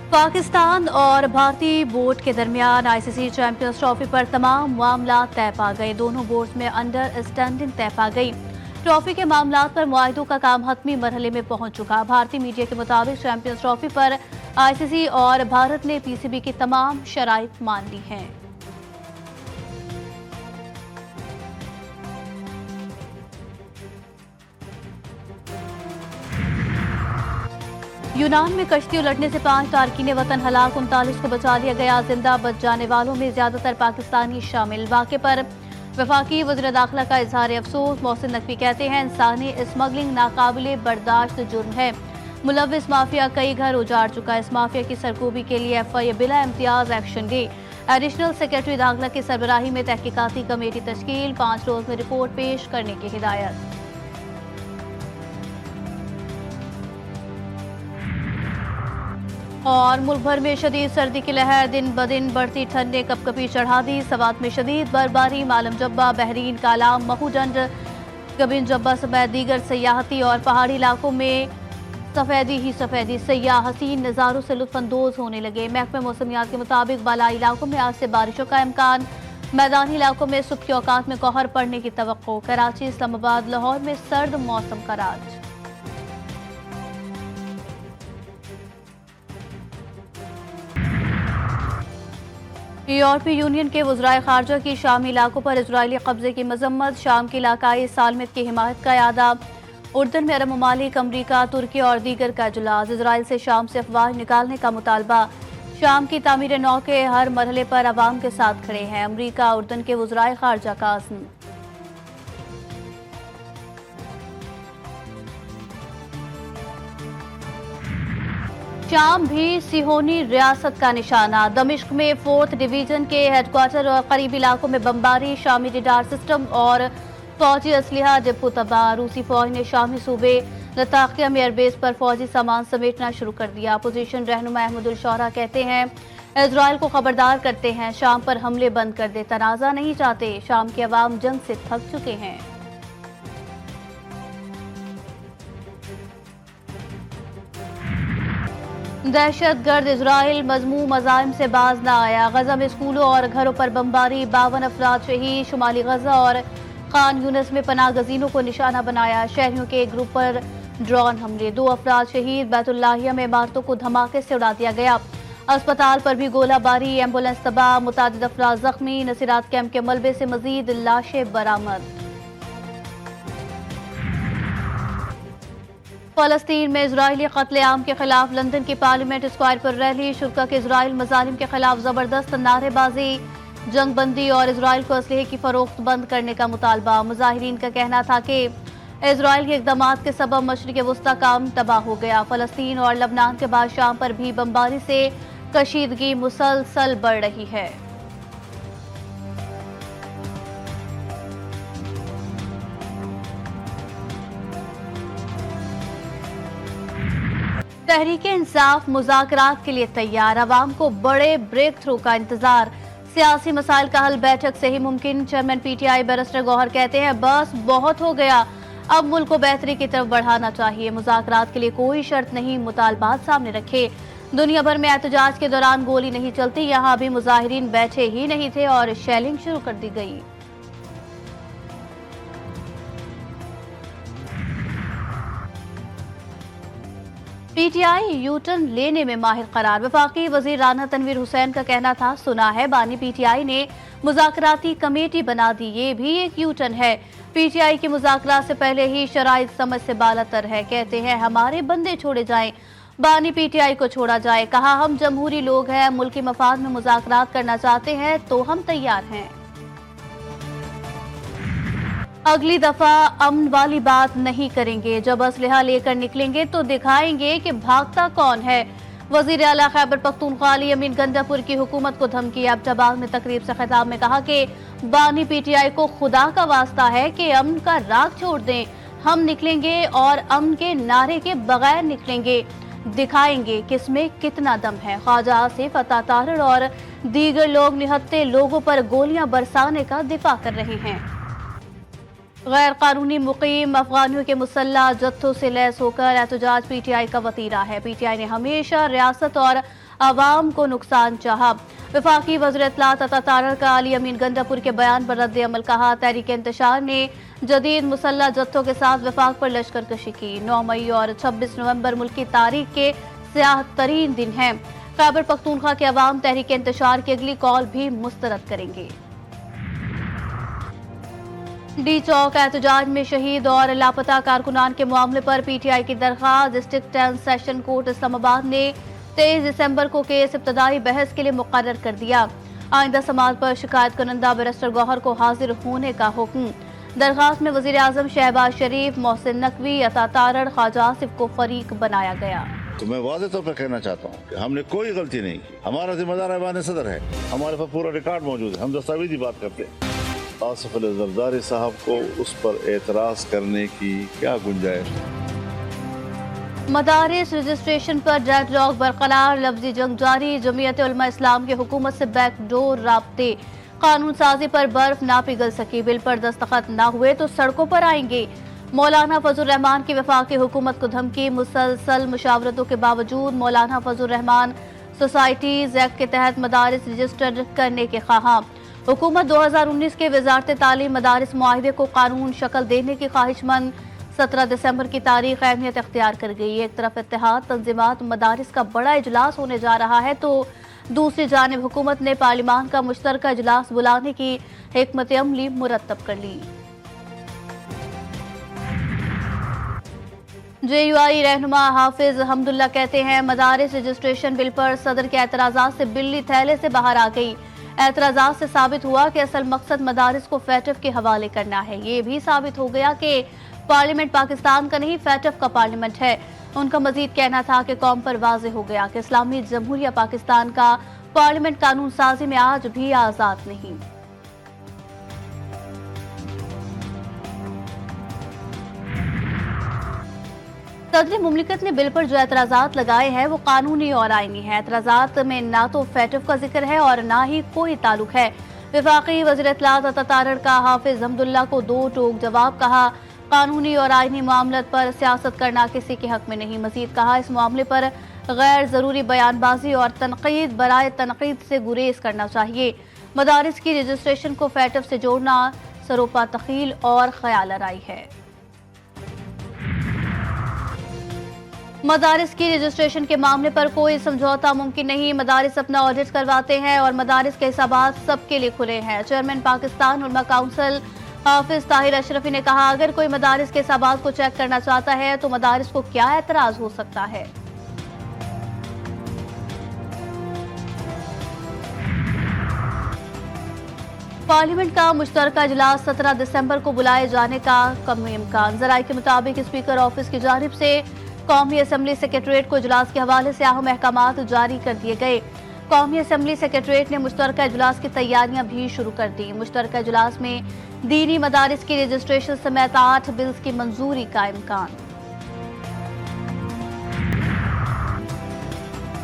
पाकिस्तान और भारतीय बोर्ड के दरमियान आईसीसी चैंपियंस ट्रॉफी पर तमाम मामला तय पा गए। दोनों बोर्ड्स में अंडर स्टैंडिंग तय पा गई। ट्रॉफी के मामलात पर मुआहिदों का काम हतमी मरहले में पहुंच चुका। भारतीय मीडिया के मुताबिक चैंपियंस ट्रॉफी पर आईसीसी और भारत ने पीसीबी की तमाम शराइत मान ली हैं। यूनान में कश्ती उलटने से 5 तारकीन वतन हलाक, 39 को बचा लिया गया। जिंदा बच जाने वालों में ज्यादातर पाकिस्तानी शामिल। वाक़े पर वफाकी वज़ीर दाखिला का इजहार अफसोस। मोहसिन नकवी कहते हैं इंसानी स्मगलिंग नाकाबिले बर्दाश्त जुर्म है। मुलव्विस माफिया कई घर उजाड़ चुका है। इस माफिया की सरकोबी के लिए एफआई बिला Imtiaz action day. Additional secretary दाखिला की सरबराही में तहकीकाती कमेटी तश्कील। 5 रोज में रिपोर्ट पेश करने की हिदायत। और मुल्क भर में शदीद सर्दी की लहर। दिन ब दिन बढ़ती ठंड ने कपकपी चढ़ा दी। सवात में शदीद बर्फबारी। मालम जब्बा, बहरीन, कालाम, महूजंड, गबिन जब्बा समेत दीगर सयाहती और पहाड़ी इलाकों में सफेदी ही सफेदी। सयाह हसीन नज़ारों से लुत्फानंदोज होने लगे। महकमे मौसमियात के मुताबिक बालाई इलाकों में आज से बारिशों का इम्कान। मैदानी इलाकों में सुबह के औकात में कहर पड़ने की तवक्को। कराची, इस्लामाबाद, लाहौर में सर्द मौसम का राज। यूरोपीय यूनियन के वज़राए ख़ारजा की शामी इलाकों पर इजरायली कब्जे की मजम्मत। शाम की इलाकाई सालमियत की हिमायत का यादा। उर्दन में अरब ममालिक, अमरीका, तुर्की और दीगर का इजलास। इजराइल से शाम से अफवाह निकालने का मुतालबा। शाम की तामीर नौ के हर मरहले पर अवाम के साथ खड़े हैं। अमरीका, उर्दन के वज़राए ख़ारजा का अज़्म। शाम भी सिहोनी रियासत का निशाना। दमिश्क में 4th डिवीजन के हेडक्वार्टर और करीबी इलाकों में बमबारी। शामी रडार सिस्टम और फौजी असलिहा डिपो तबाह। रूसी फौज ने शामी सूबे लताकिया में एयरबेस पर फौजी सामान समेटना शुरू कर दिया। अपोजिशन रहनुमा अहमद उल शौरा कहते हैं इजराइल को खबरदार करते हैं, शाम पर हमले बंद कर दे, तनाज़ा नहीं चाहते। शाम के अवाम जंग से थक चुके हैं। दहशत गर्द इजराइल मजमूम मज़ालिम से बाज न आया। गजा में स्कूलों और घरों पर बमबारी। 52 अफराद शहीद। शुमाली गजा और खान यूनिस में पनाह गजीनों को निशाना बनाया। शहरियों के एक ग्रुप पर ड्रोन हमले। 2 अफराद शहीद। बैतुल्लाहिया में इमारतों को धमाके से उड़ा दिया गया। अस्पताल पर भी गोलाबारी। एम्बुलेंस तबाह। मुतादिद अफराद जख्मी। नसीरात कैंप के मलबे से मजीद लाशें बरामद। फलस्तीन में इजरायली कत्लेआम के खिलाफ लंदन की पार्लियामेंट स्क्वायर पर रैली। शुरा के इजराइल मजालिम के खिलाफ जबरदस्त नारेबाजी। जंग बंदी और इजराइल को असलहे की फरोख्त बंद करने का मुतालबा। मुजाहिरीन का कहना था कि इजराइल के इकदाम के सबब मशरिक वस्ता का अमन तबाह हो गया। फलस्तीन और लबनान के बाद शाम पर भी बमबारी से कशीदगी मुसलसल बढ़ रही है। तहरीके इंसाफ मुज़ाकरात के लिए तैयार। अवाम को बड़े ब्रेक थ्रू का इंतजार। सियासी मसाइल का हल बैठक से ही मुमकिन। चेयरमैन पीटीआई बैरिस्टर गौहर कहते हैं बस बहुत हो गया, अब मुल्क को बेहतरी की तरफ बढ़ाना चाहिए। मुज़ाकरात के लिए कोई शर्त नहीं, मुतालबात सामने रखे। दुनिया भर में एहतजाज के दौरान गोली नहीं चलती, यहाँ भी मुजाहिरीन बैठे ही नहीं थे और शेलिंग शुरू कर दी गई। पीटीआई यूटर्न लेने में माहिर करार। वफाकी वजीर राना तनवीर हुसैन का कहना था सुना है बानी पीटीआई ने मुज़ाकराती कमेटी बना दी, ये भी एक यूटर्न है। पीटीआई की मुज़ाकरात से पहले ही शराइत समझ से बालातर है। कहते हैं हमारे बंदे छोड़े जाएं, बानी पीटीआई को छोड़ा जाए। कहा हम जमहूरी लोग हैं, मुल्क के मफाद में मुज़ाकरात करना चाहते हैं तो हम तैयार हैं। अगली दफा अमन वाली बात नहीं करेंगे, जब असलहा लेकर निकलेंगे तो दिखाएंगे कि भागता कौन है। वजीर आला खैबर पख्तूनख्वा अली अमीन गंडापुर की हुकूमत को धमकी। एबटाबाद में तकरीब से खिताब में कहा कि बानी पीटीआई को खुदा का वास्ता है कि अमन का राग छोड़ दें। हम निकलेंगे और अमन के नारे के बगैर निकलेंगे, दिखाएंगे किसमें कितना दम है। ख्वाजा आसिफ, अता ताहिर और दीगर लोग निहत्ते लोगों पर गोलियां बरसाने का दिफा कर रहे हैं। गैर कानूनी मुकीम अफगानियों के मुसल्लह जत्थों से लैस होकर एहतजाज पीटीआई का वतीरा है। पीटीआई ने हमेशा रियासत और आवाम को नुकसान चाहा। वफाकी वज़ीर इत्तलात अता तारड़ का अली अमीन गंडापुर के बयान पर रद्द अमल कहा। तहरीक इंतशार ने जदीद मुसल्लह जत्थों के साथ वफाक पर लश्कर कशी की। 9 मई और 26 नवंबर मुल्क की तारीख के स्याह तरीन दिन हैं। खैबर पख्तूनख्वा के अवाम तहरीक इंतशार की अगली कॉल भी मुस्तरद करेंगे। डी चौक एहतजाज में शहीद और लापता कारकुनान के मामले पर पीटीआई की दरख्वास्त। डिस्ट्रिक्ट 10 सेशन कोर्ट इस्लामाबाद ने 23 दिसंबर को केस इब्तदाई बहस के लिए मुकर्रर कर दिया। आइंदा समात पर शिकायत करंदा बैरिस्टर गौहर को हाजिर होने का हुक्म। दरख्वास्त में वजीर आजम शहबाज शरीफ, मोहसिन नकवी, अता तारड़, ख्वाजा आसिफ को फरीक बनाया गया। तो मैं वाज़ेह तौर पर कहना चाहता हूँ कि हमने कोई गलती नहीं की। हमारा जिम्मेदार ऐवान सदर है, हमारे पास पूरा रिकॉर्ड मौजूद है, हम दस्तावेजी बात करते हैं। आसिफ अली जरदारी साहब को उस पर एतराज करने की क्या गुंजाइश है? मदारिस रजिस्ट्रेशन पर डेडलॉक बरकरार, लफ्जी जंग जारी। जमीयत उलमा इस्लाम की हुकूमत से बैकडोर राब्ते। कानून साजी पर बर्फ ना पिघल सकी, बिल पर दस्तखत ना हुए तो सड़कों पर आएंगे। मौलाना फजल रहमान की वफाकी हुकूमत को धमकी। मुसलसल मुशावरतों के बावजूद मौलाना फजल रहमान सोसाइटीज एक्ट के तहत मदारिस रजिस्टर करने के ख्वाहां। हुकूमत 2019 के वजारत तालीम मदारिस मुआहिदे को कानून शक्ल देने की ख्वाहिशमंद। 17 दिसंबर की तारीख अहमियत इख्तियार कर गई। एक तरफ इत्तेहाद तंजीमात मदारिस का बड़ा इजलास होने जा रहा है तो दूसरी जानिब हुकूमत ने पार्लिमान का मुश्तरका इजलास बुलाने की हिकमत अमली मुरतब कर ली। JUI रहनुमा हाफिज हमदुल्ला कहते हैं मदारिस रजिस्ट्रेशन बिल पर सदर के एतराज़ात से बिल्ली थैले से बाहर आ गई। एतराज़ात से साबित हुआ कि असल मकसद मदारिस को फैटफ के हवाले करना है। ये भी साबित हो गया कि पार्लियामेंट पाकिस्तान का नहीं फैटफ का पार्लियामेंट है। उनका मजीद कहना था कि कौम पर वाज़ेह हो गया कि इस्लामी जमहूरिया पाकिस्तान का पार्लियामेंट कानून साजी में आज भी आज़ाद नहीं। सदर मुमलिकत ने बिल पर जो एतराज़ात लगाए हैं वो कानूनी और आईनी है। एतराज़ात में ना तो फैटफ का जिक्र है और ना ही कोई ताल्लुक है। वफाकी वज़ीर इत्तलात अता तारड़ का हाफिज हमदुल्ला को दो टोक जवाब कहा। कानूनी और आईनी मामलत पर सियासत करना किसी के हक में नहीं। मजीद कहा इस मामले पर गैर ज़रूरी बयानबाजी और तनकीद बराए तनकीद से गुरेज करना चाहिए। मदारिस की रजिस्ट्रेशन को फैटफ से जोड़ना सरोपा तखील और ख्याल आराई है। मदारिस की रजिस्ट्रेशन के मामले पर कोई समझौता मुमकिन नहीं। मदारिस अपना ऑडिट करवाते हैं और मदारिस के हिसाबात सबके लिए खुले हैं। चेयरमैन पाकिस्तान उलमा काउंसिल हाफिज ताहिर अशरफी ने कहा अगर कोई मदारिस के हिसाबात को चेक करना चाहता है तो मदारिस को क्या एतराज हो सकता है। पार्लियामेंट का मुश्तरका इजलास 17 दिसंबर को बुलाए जाने का कम इम्कान। जराये के मुताबिक स्पीकर ऑफिस की जानिब से कौमी असम्बली सेक्रेटरीट को इजलास के हवाले से अहम अहकामात जारी कर दिए गए। कौमी असम्बली सेक्रेटरीट ने मुश्तरका इजलास की तैयारियां भी शुरू कर दी। मुश्तरका इजलास में दीनी मदारिस की रजिस्ट्रेशन समेत 8 बिल्स की मंजूरी का इम्कान।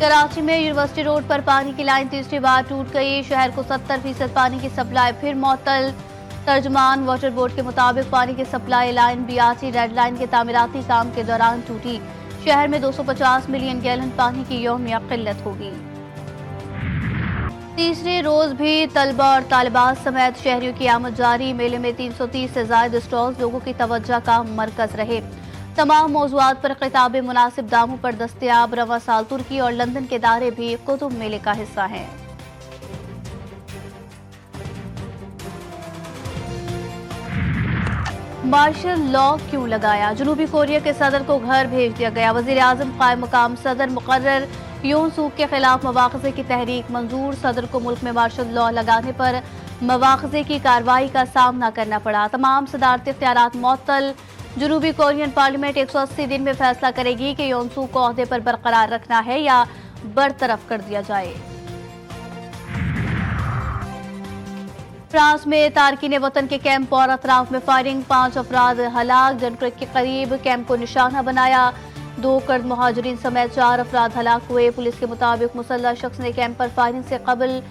कराची में यूनिवर्सिटी रोड पर पानी की लाइन तीसरी बार टूट गई। शहर को 70% पानी की सप्लाई फिर मुअत्तल। तर्जमान वाटर बोर्ड के मुताबिक पानी की supply line BRT red line के तामीराती काम के दौरान टूटी। शहर में 250 मिलियन गैलन पानी की यौमिया किल्लत होगी। तीसरे रोज भी तलबा और तालिबात समेत शहरियों की आमद जारी। मेले में 330 से ज्यादा स्टॉल्स लोगों की तवज्जो का मरकज रहे। तमाम मौज़ूआत पर किताबें मुनासिब दामों पर दस्तयाब। रवा साल तुर्की और लंदन के इदारे भी कुतुब मेले का हिस्सा हैं। मार्शल लॉ क्यों लगाया? जनूबी कोरिया के सदर को घर भेज दिया गया। वजीर आजम कायम मकाम सदर मुकर्रर। यौन सूख के खिलाफ मवाख़ज़े की तहरीक मंजूर। सदर को मुल्क में मार्शल लॉ लगाने पर मवाख़ज़े की कार्रवाई का सामना करना पड़ा। तमाम सदारती इख्तियारात मुअत्तल। जनूबी कोरियन पार्लियामेंट 180 दिन में फैसला करेगी कि यौन सूख को ओहदे पर बरकरार रखना है या बरतरफ कर दिया जाए। फ्रांस में तारकीन वतन के कैंप और अतराफ में फायरिंग। 5 अफराद हलाक। जनट्रिक के करीब कैंप को निशाना बनाया। 2 कर्द मुहाजिरीन समेत 4 अफराद हलाक हुए। पुलिस के मुताबिक मुसल्लह शख्स ने कैंप पर फायरिंग से कबल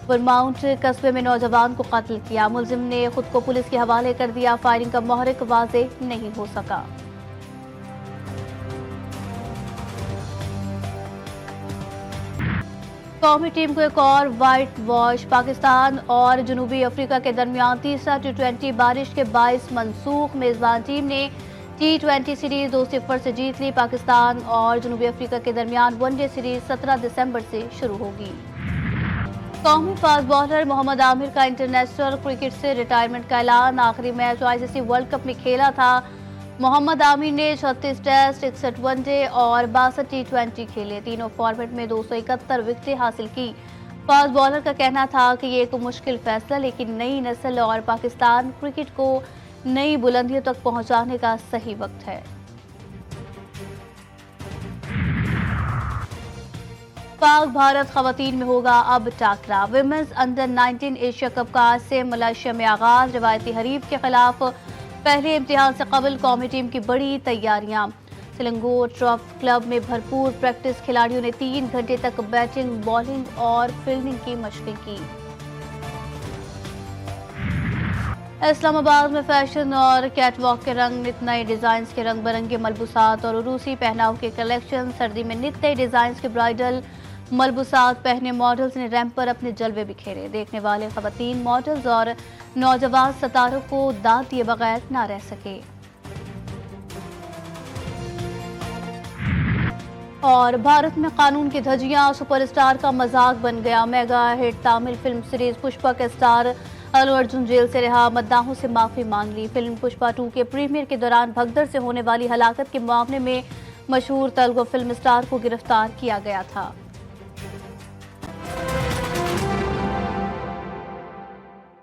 वरमाउंट कस्बे में नौजवान को कत्ल किया। मुलजिम ने खुद को पुलिस के हवाले कर दिया। फायरिंग का महरिक वाज़ेह नहीं हो सका। قومی ٹیم کو ایک اور وائٹ واش، پاکستان اور جنوبی افریقہ کے درمیان تیسرا ٹی20 بارش کے باعث منسوخ۔ میزبان ٹیم نے ٹی20 سیریز 2-0 سے جیت لی۔ پاکستان اور جنوبی افریقہ کے درمیان ون ڈے سیریز 17 دسمبر سے شروع ہوگی۔ قومی فاسٹ بالر محمد عامر کا انٹرنیشنل کرکٹ سے ریٹائرمنٹ کا اعلان۔ آخری میچ ICC ورلڈ کپ میں کھیلا تھا۔ محمد عامر نے 36 ٹیسٹ، 61 ون ڈے اور 62 ٹی20 کھیلے، تینوں فارمیٹ میں 271 وکٹیں حاصل کی۔ فاسٹ بالر کا کہنا تھا کہ یہ ایک مشکل فیصلہ، لیکن نئی نسل اور پاکستان کرکٹ کو نئی بلندیوں تک پہنچانے کا صحیح وقت ہے۔ پاک بھارت خواتین میں ہوگا اب ٹاکرا۔ ویمنز انڈر 19 ایشیا کپ کا آج سے ملائیشیا میں آغاز۔ روایتی حریف کے خلاف پہلے امتحان سے قبل قومی ٹیم کی بڑی تیاریاں۔ سلنگور ٹرف کلب میں بھرپور پریکٹس، کھلاڑیوں نے 3 گھنٹے تک بیٹنگ، بالنگ اور فیلڈنگ کی مشقیں کی۔ اسلام آباد میں فیشن اور کیٹ واک کے رنگ، نت نئے ڈیزائنز کے رنگ برنگے ملبوسات اور عروسی پہناؤ کے کلیکشن۔ سردی میں نت نئے ڈیزائنز کے برائڈل ملبوسات پہنے ماڈلز نے ریمپ پر اپنے جلوے بکھیرے۔ دیکھنے والے خواتین، ماڈلز اور نوجوان ستاروں کو داد دیے بغیر نہ رہ سکے۔ اور بھارت میں قانون کی دھجیاں، سپر اسٹار کا مذاق بن گیا۔ Mega hit Tamil film series Pushpa کے اسٹار الو ارجن جیل سے رہا، مداحوں سے معافی مانگ لی۔ فلم پشپا 2 کے پریمیئر کے دوران بھگدڑ سے ہونے والی ہلاکت کے معاملے میں مشہور تیلگو فلم اسٹار کو گرفتار کیا گیا تھا۔